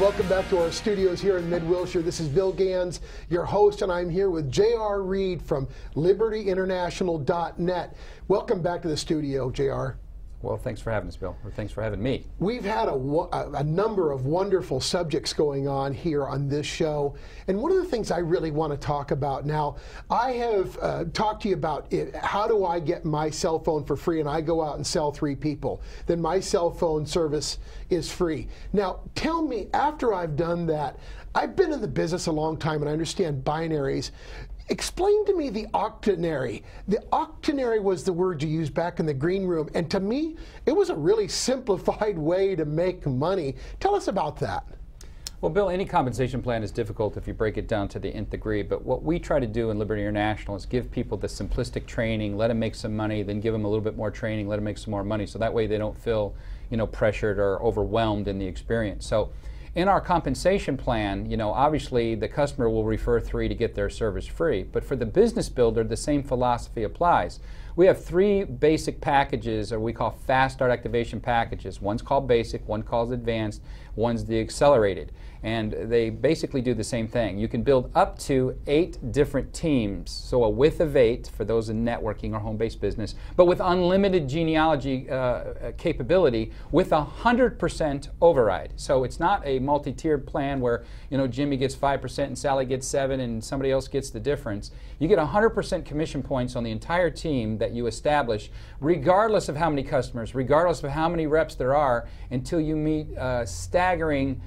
welcome back to our studios here in Mid-Wilshire. This is Bill Gans, your host, and I'm here with J.R. Reed from LibertyInternational.net. Welcome back to the studio, J.R. Well, thanks for having us, Bill, or thanks for having me. We've had a number of wonderful subjects going on here on this show, and one of the things I really want to talk about now, I have talked to you about how do I get my cell phone for free, and I go out and sell 3 people. Then my cell phone service is free. Now, tell me, after I've done that, I've been in the business a long time, and I understand binaries. Explain to me the octenary. The octenary was the word you used back in the green room, and to me, it was a really simplified way to make money. Tell us about that. Well, Bill, any compensation plan is difficult if you break it down to the nth degree, but what we try to do in Liberty International is give people the simplistic training, let them make some money, then give them a little bit more training, let them make some more money, so that way they don't feel, pressured or overwhelmed in the experience. So in our compensation plan, obviously the customer will refer 3 to get their service free, but for the business builder, the same philosophy applies. We have 3 basic packages, or we call fast start activation packages. One's called basic, one called advanced, one's the accelerated. And they basically do the same thing. You can build up to 8 different teams, so a width of 8 for those in networking or home-based business, but with unlimited genealogy capability with 100% override. So it's not a multi-tiered plan where Jimmy gets 5% and Sally gets 7% and somebody else gets the difference. You get 100% commission points on the entire team that you establish, regardless of how many customers, regardless of how many reps there are, until you meet staggering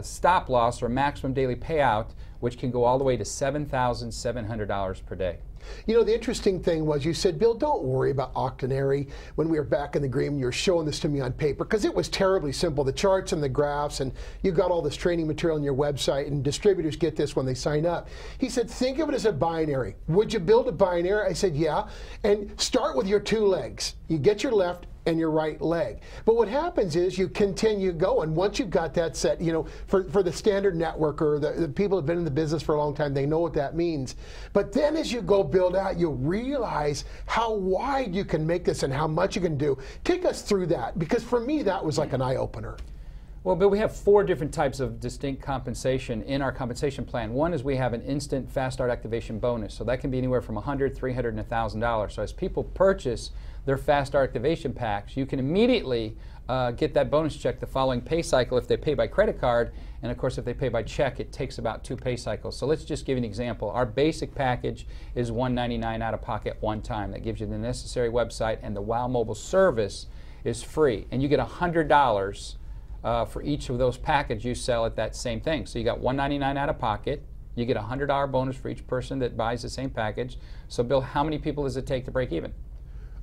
stop loss or maximum daily payout, which can go all the way to $7,700 per day. The interesting thing was you said, Bill, don't worry about octenary. When we were back in the green, you were showing this to me on paper because it was terribly simple, the charts and the graphs, and you got all this training material on your website, and distributors get this when they sign up. He said, think of it as a binary. Would you build a binary? I said, yeah, and start with your 2 legs. You get your left and your right leg. But what happens is you continue going. Once you've got that set, for the standard networker, the people who have been in the business for a long time, they know what that means. But then as you go build out, you realize how wide you can make this and how much you can do. Take us through that, because for me, that was like an eye-opener. Well, Bill, we have 4 different types of distinct compensation in our compensation plan. One is we have an instant fast start activation bonus. So that can be anywhere from $100, $300, and $1,000. So as people purchase their fast start activation packs, you can immediately get that bonus check the following pay cycle if they pay by credit card. And of course, if they pay by check, it takes about 2 pay cycles. So let's just give you an example. Our basic package is $199 out of pocket one time. That gives you the necessary website, and the WOW mobile service is free. And you get $100 for each of those packages you sell at that same thing. So you got $199 out of pocket. You get a $100 bonus for each person that buys the same package. So Bill, how many people does it take to break even?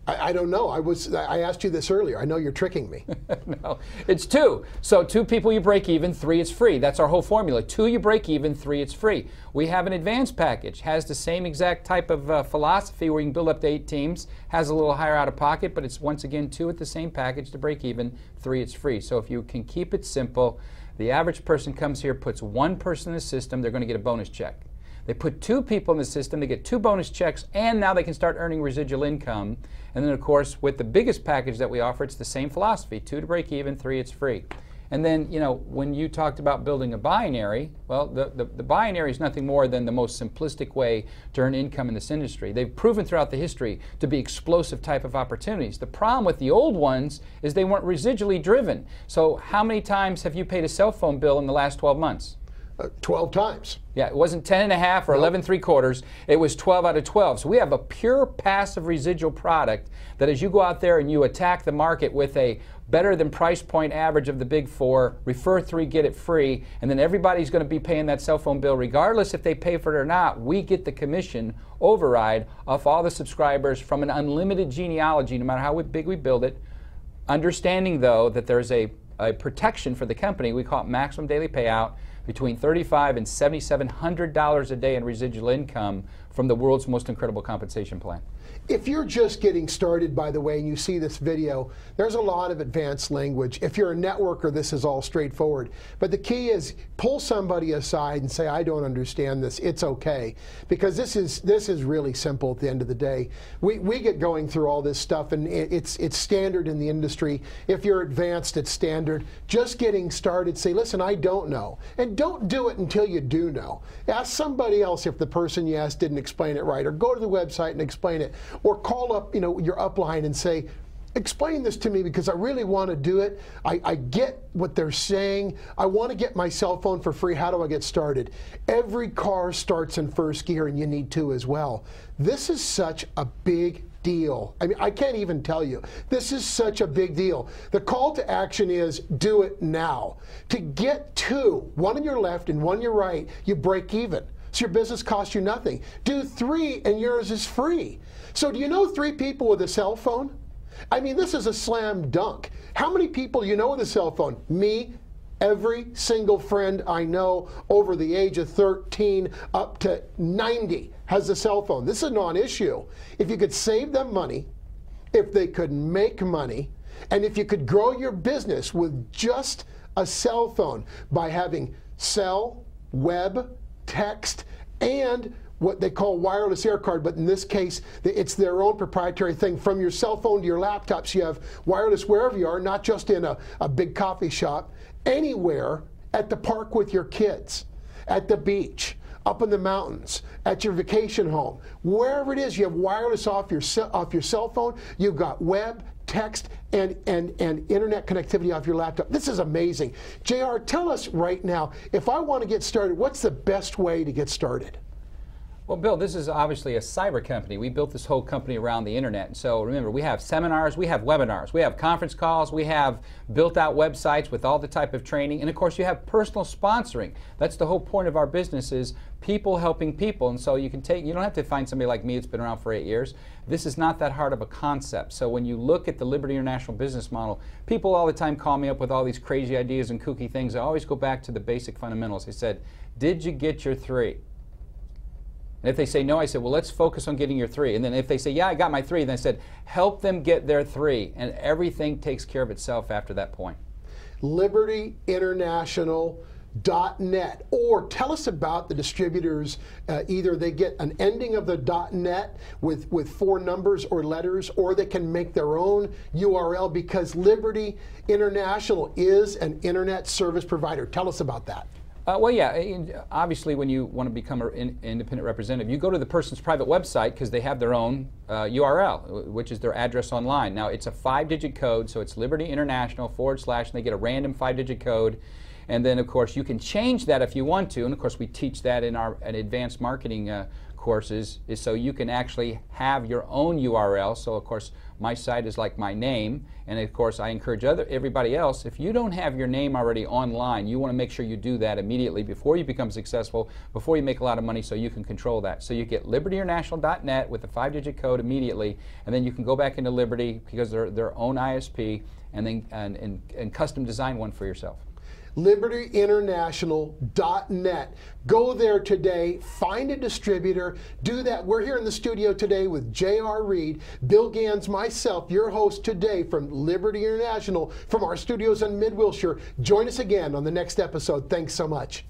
I don't know. I asked you this earlier. I know you're tricking me. No, it's 2. So 2 people you break even, 3 it's free. That's our whole formula. 2 you break even, 3 it's free. We have an advanced package, has the same exact type of philosophy where you can build up to 8 teams, has a little higher out of pocket, but it's once again 2 at the same package to break even, 3 it's free. So if you can keep it simple, the average person comes here, puts 1 person in the system, they're going to get a bonus check. They put 2 people in the system, they get 2 bonus checks, and now they can start earning residual income. And then, of course, with the biggest package that we offer, it's the same philosophy. 2 to break even, 3 it's free. And then, when you talked about building a binary, well, the binary is nothing more than the most simplistic way to earn income in this industry. They've proven throughout the history to be explosive type of opportunities. The problem with the old ones is they weren't residually driven. So how many times have you paid a cell phone bill in the last 12 months? 12 times. Yeah, it wasn't 10 and a half or 11 3/4. It was 12 out of 12. So we have a pure passive residual product that as you go out there and you attack the market with a better than price point average of the big 4, refer 3, get it free, and then everybody's going to be paying that cell phone bill regardless if they pay for it or not. We get the commission override off all the subscribers from an unlimited genealogy, no matter how big we build it. Understanding, though, that there's a protection for the company. We call it maximum daily payout. between $3,500 and $7,700 a day in residual income from the world's most incredible compensation plan. If you're just getting started, by the way, and you see this video, there's a lot of advanced language. If you're a networker, this is all straightforward. But the key is pull somebody aside and say, I don't understand this. It's okay. Because this is really simple at the end of the day. We get going through all this stuff, and it's standard in the industry. If you're advanced, it's standard. Just getting started, say, listen, I don't know. And don't do it until you do know. Ask somebody else if the person you asked didn't explain it right, or go to the website and explain it. Or call up, your upline and say, explain this to me because I really want to do it. I get what they're saying. I want to get my cell phone for free. How do I get started? Every car starts in first gear, and you need to as well. This is such a big deal. I mean, I can't even tell you. This is such a big deal. The call to action is do it now. To get two, one on your left and one on your right, you break even. So your business costs you nothing. Do three and yours is free. So do you know 3 people with a cell phone? I mean, this is a slam dunk. How many people you know with a cell phone? Me, every single friend I know over the age of 13 up to 90 has a cell phone. This is a non-issue. If you could save them money, if they could make money, and if you could grow your business with just a cell phone by having cell, web, text, and what they call wireless air card, but in this case, it's their own proprietary thing. From your cell phone to your laptops, you have wireless wherever you are, not just in a big coffee shop, anywhere, at the park with your kids, at the beach, up in the mountains, at your vacation home, wherever it is, you have wireless off your cell phone, you've got web, text, and internet connectivity off your laptop. This is amazing. JR, tell us right now, if I want to get started, what's the best way to get started? Well, Bill, this is obviously a cyber company. We built this whole company around the internet. So remember, we have seminars, we have webinars, we have conference calls, we have built out websites with all the type of training, and of course you have personal sponsoring. That's the whole point of our business, is people helping people. And so you don't have to find somebody like me that's been around for 8 years. This is not that hard of a concept. So when you look at the Liberty International business model, people all the time call me up with all these crazy ideas and kooky things. I always go back to the basic fundamentals. I said, did you get your 3? And if they say no, I said, well, let's focus on getting your 3. And then if they say, yeah, I got my 3, then I said, help them get their 3. And everything takes care of itself after that point. LibertyInternational.net. Or tell us about the distributors. Either they get an ending of the .net with 4 numbers or letters, or they can make their own URL, because Liberty International is an internet service provider. Tell us about that. Well, yeah, obviously when you want to become an independent representative, you go to the person's private website because they have their own URL, which is their address online. Now, it's a 5-digit code, so it's Liberty International / and they get a random 5-digit code. And then, of course, you can change that if you want to. And, of course, we teach that in our advanced marketing courses, is so you can actually have your own URL. So, of course, my site is like my name. And, of course, I encourage everybody else, if you don't have your name already online, you want to make sure you do that immediately before you become successful, before you make a lot of money, so you can control that. So you get LibertyInternational.net with the 5-digit code immediately, and then you can go back into Liberty because they're their own ISP, and then and custom design one for yourself. LibertyInternational.net. Go there today, find a distributor, do that. We're here in the studio today with J.R. Reed, Bill Gans, myself, your host today from Liberty International from our studios in Mid-Wilshire. Join us again on the next episode. Thanks so much.